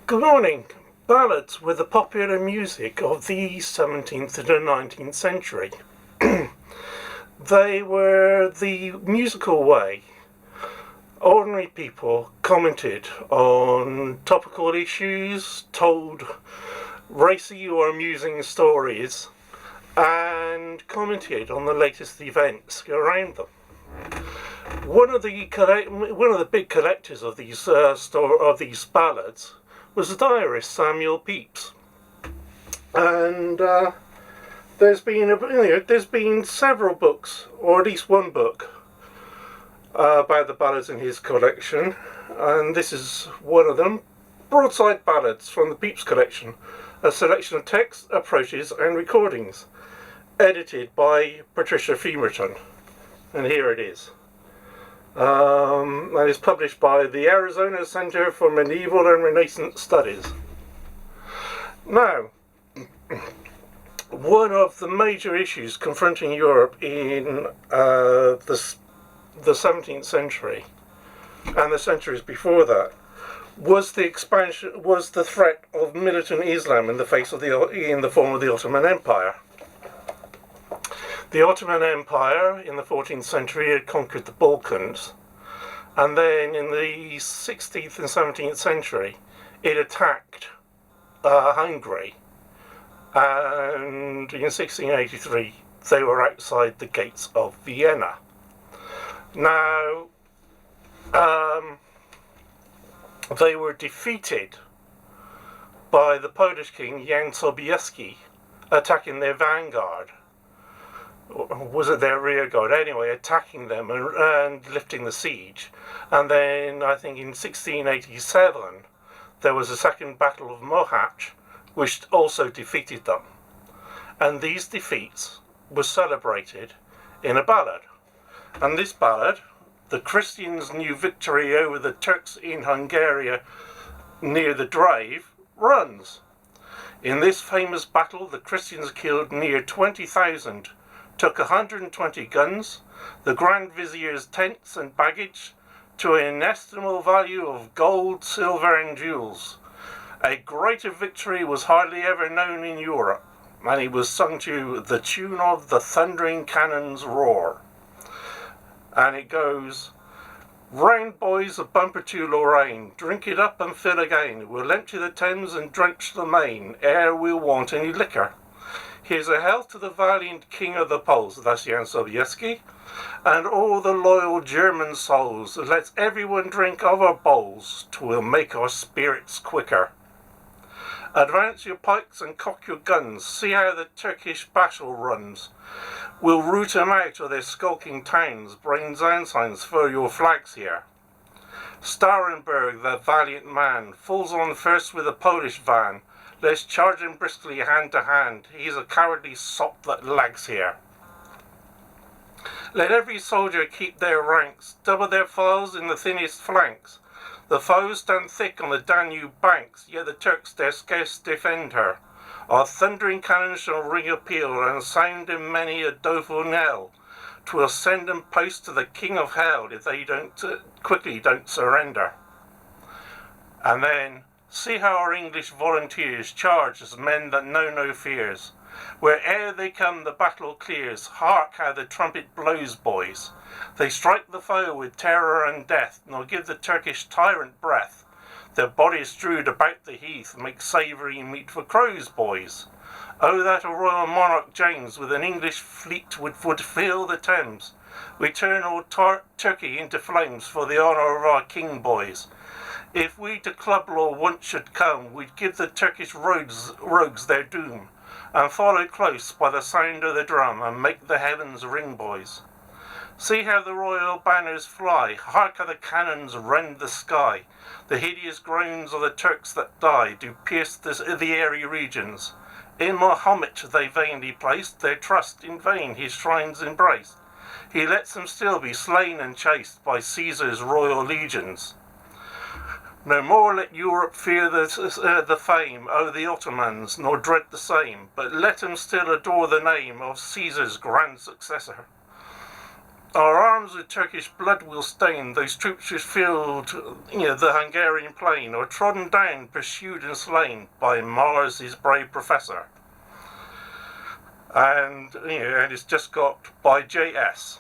Good morning. Ballads were the popular music of the 17th to the 19th century. They were the musical way ordinary people commented on topical issues, told racy or amusing stories, and commented on the latest events around them. One of the big collectors of these ballads was the diarist Samuel Pepys, and there's been several books, or at least one book, about the ballads in his collection, and this is one of them. Broadside Ballads from the Pepys collection, a selection of texts, approaches and recordings, edited by Patricia Femerton, and here it is. And is published by the Arizona Center for Medieval and Renaissance Studies. Now, one of the major issues confronting Europe in the 17th century and the centuries before that was the threat of militant Islam in the form of the Ottoman Empire. The Ottoman Empire in the 14th century had conquered the Balkans, and then in the 16th and 17th century it attacked Hungary, and in 1683 they were outside the gates of Vienna. Now, they were defeated by the Polish king Jan Sobieski attacking their vanguard. Was it their rear guard? Anyway, attacking them and lifting the siege. And then I think in 1687 there was a second battle of Mohacs, which also defeated them. And these defeats were celebrated in a ballad. And this ballad, the Christians' new victory over the Turks in Hungary near the Drave, runs. In this famous battle, the Christians killed near 20,000, took 120 guns, the Grand Vizier's tents and baggage, to an inestimable value of gold, silver and jewels. A greater victory was hardly ever known in Europe, and it was sung to the tune of the thundering cannon's roar. And it goes, "Round boys, a bumper to Lorraine, drink it up and fill again. We'll empty the Thames and drench the Main, ere we'll want any liquor. Here's a health to the valiant king of the Poles," that's Jan Sobieski, "and all the loyal German souls. Let's everyone drink of our bowls, 'twill make our spirits quicker. Advance your pikes and cock your guns, see how the Turkish battle runs. We'll root 'em out of their skulking towns, bring down signs for your flags here. Starenberg, the valiant man, falls on first with a Polish van. Let's charge him briskly hand to hand, he's a cowardly sot that lags here. Let every soldier keep their ranks, double their files in the thinnest flanks. The foes stand thick on the Danube banks, yet the Turks dare scarce defend her. Our thundering cannon shall ring a peal, and sound in many a doleful knell. 'Twill send 'em post to the king of hell, if they quickly don't surrender. And then, see how our English volunteers charge as men that know no fears. Where'er they come the battle clears, hark how the trumpet blows, boys. They strike the foe with terror and death, nor give the Turkish tyrant breath. Their bodies strewed about the heath make savoury meat for crows, boys. Oh, that a royal monarch James with an English fleet would fill the Thames. We turn all Turkey into flames for the honour of our king, boys. If we to club law once should come, we'd give the Turkish rogues their doom, and follow close by the sound of the drum, and make the heavens ring, boys. See how the royal banners fly, hark how the cannons rend the sky. The hideous groans of the Turks that die do pierce the airy regions. In Mahomet they vainly placed their trust, in vain his shrines embraced. He lets them still be slain and chased by Caesar's royal legions. No more let Europe fear the fame o' the Ottomans, nor dread the same, but let 'em still adore the name of Caesar's grand successor. Our arms with Turkish blood will stain those troops who filled, the Hungarian plain, or trodden down, pursued and slain by Mars, his brave professor. And, and it's just got by J.S.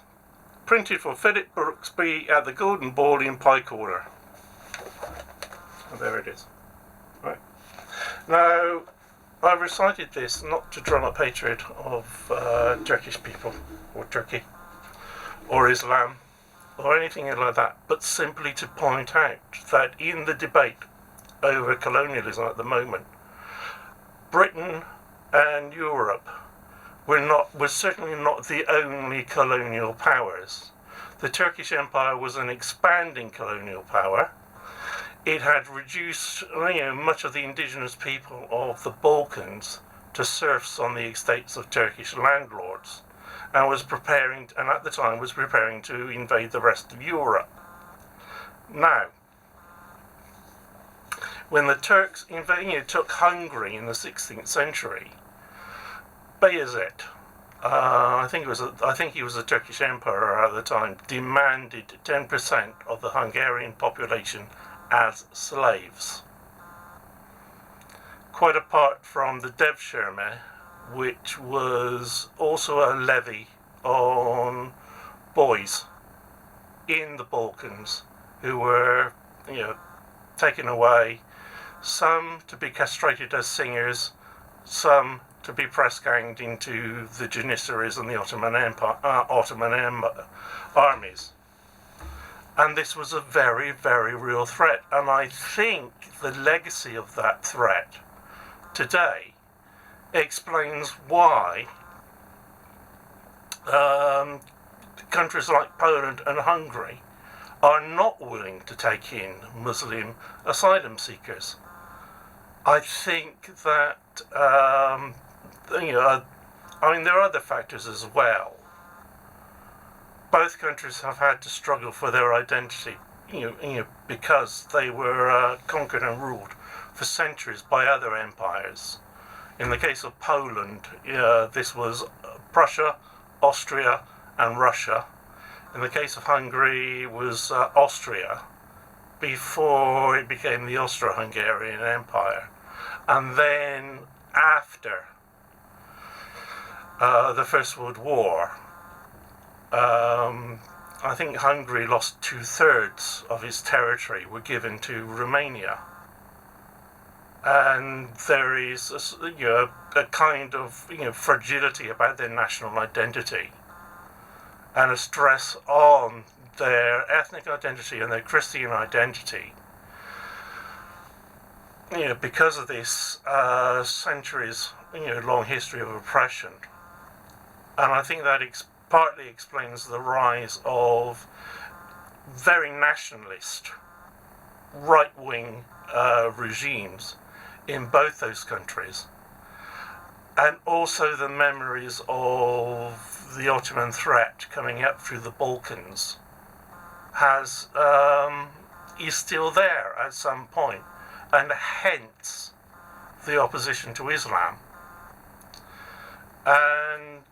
Printed for Philip Brooksby at the Golden Ball in Pye Corner. And there it is. Right. Now, I recited this not to drum up hatred of Turkish people, or Turkey, or Islam, or anything like that, but simply to point out that in the debate over colonialism at the moment, Britain and Europe were certainly not the only colonial powers. The Turkish Empire was an expanding colonial power. It had reduced much of the indigenous people of the Balkans to serfs on the estates of Turkish landlords, and at the time was preparing to invade the rest of Europe. Now, when the Turks took Hungary in the 16th century, Bayezid, I think he was a Turkish emperor at the time, demanded 10% of the Hungarian population as slaves. Quite apart from the Devshirme, which was also a levy on boys in the Balkans who were, taken away, some to be castrated as singers, some to be press-ganged into the Janissaries and the Ottoman armies. And this was a very, very real threat. And I think the legacy of that threat today explains why countries like Poland and Hungary are not willing to take in Muslim asylum seekers. I think that, there are other factors as well. Both countries have had to struggle for their identity, because they were conquered and ruled for centuries by other empires. In the case of Poland, this was Prussia, Austria, and Russia. In the case of Hungary, it was Austria, before it became the Austro-Hungarian Empire. And then after the First World War, I think Hungary lost 2/3 of its territory were given to Romania. And there is a kind of fragility about their national identity, and a stress on their ethnic identity and their Christian identity, because of this centuries long history of oppression. And I think that partly explains the rise of very nationalist right-wing regimes in both those countries, and also the memories of the Ottoman threat coming up through the Balkans is still there at some point, and hence the opposition to Islam. And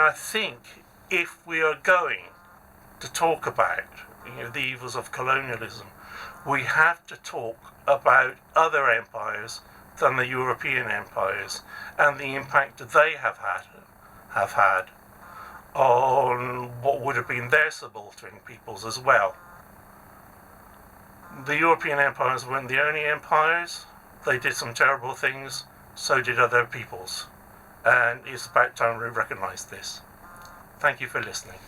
I think if we are going to talk about the evils of colonialism, we have to talk about other empires than the European empires, and the impact they have had on what would have been their subaltern peoples as well. The European empires weren't the only empires. They did some terrible things, so did other peoples. And it's about time we recognise this. Thank you for listening.